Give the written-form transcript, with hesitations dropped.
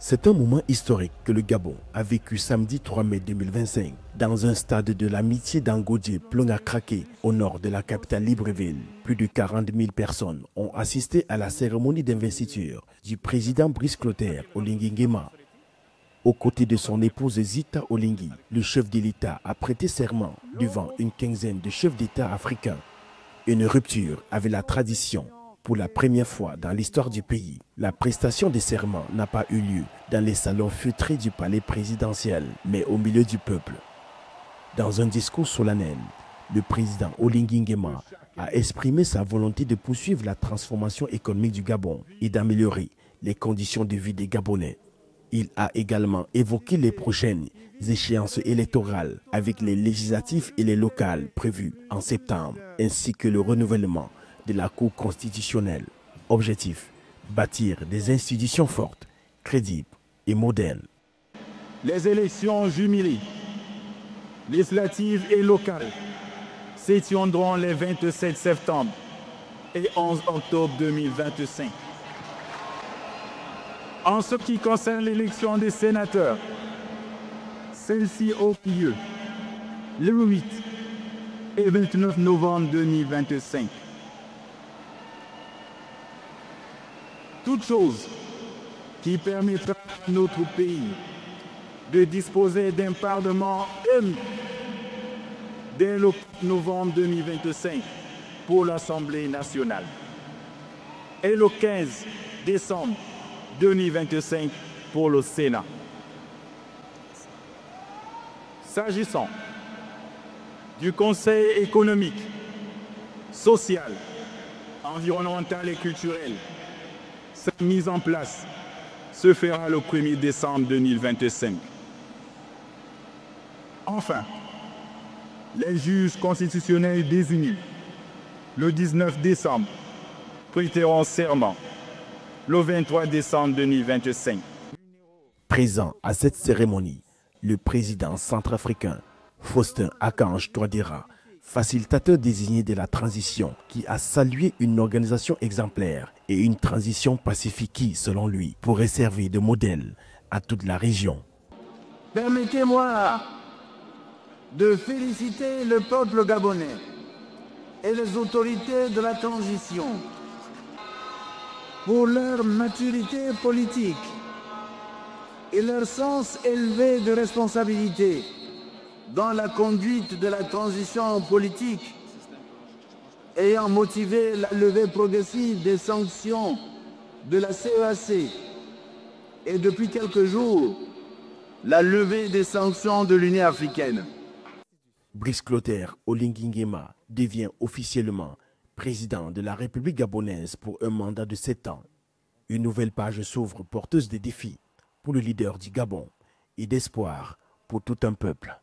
C'est un moment historique que le Gabon a vécu samedi 3 mai 2025 dans un stade de l'amitié d'Angodje, Plong à Craqué, au nord de la capitale Libreville. Plus de 40 000 personnes ont assisté à la cérémonie d'investiture du président Brice Clotaire Oligui Nguema. Aux côtés de son épouse Zita Oligui, le chef de l'État a prêté serment devant une quinzaine de chefs d'État africains. Une rupture avec la tradition. Pour la première fois dans l'histoire du pays, la prestation de serment n'a pas eu lieu dans les salons feutrés du palais présidentiel, mais au milieu du peuple. Dans un discours solennel, le président Oligui Nguema a exprimé sa volonté de poursuivre la transformation économique du Gabon et d'améliorer les conditions de vie des Gabonais. Il a également évoqué les prochaines échéances électorales avec les législatives et les locales prévues en septembre, ainsi que le renouvellement de la Cour constitutionnelle. Objectif, bâtir des institutions fortes, crédibles et modernes. Les élections jumelées, législatives et locales, se tiendront les 27 septembre et 11 octobre 2025. En ce qui concerne l'élection des sénateurs, celle-ci aura lieu le 8 et 29 novembre 2025. Toute chose qui permettra à notre pays de disposer d'un Parlement élu dès le 4 novembre 2025 pour l'Assemblée nationale et le 15 décembre 2025 pour le Sénat. S'agissant du Conseil économique, social, environnemental et culturel, sa mise en place se fera le 1er décembre 2025. Enfin, les juges constitutionnels désignés le 19 décembre prêteront serment le 23 décembre 2025. Présent à cette cérémonie, le président centrafricain Faustin Archange Touadéra, facilitateur désigné de la transition, qui a salué une organisation exemplaire et une transition pacifique qui, selon lui, pourrait servir de modèle à toute la région. Permettez-moi de féliciter le peuple gabonais et les autorités de la transition pour leur maturité politique et leur sens élevé de responsabilité dans la conduite de la transition politique, ayant motivé la levée progressive des sanctions de la CEAC et depuis quelques jours, la levée des sanctions de l'Union africaine. Brice Clotaire Oligui Nguema devient officiellement président de la République gabonaise pour un mandat de 7 ans. Une nouvelle page s'ouvre porteuse de défis pour le leader du Gabon et d'espoir pour tout un peuple.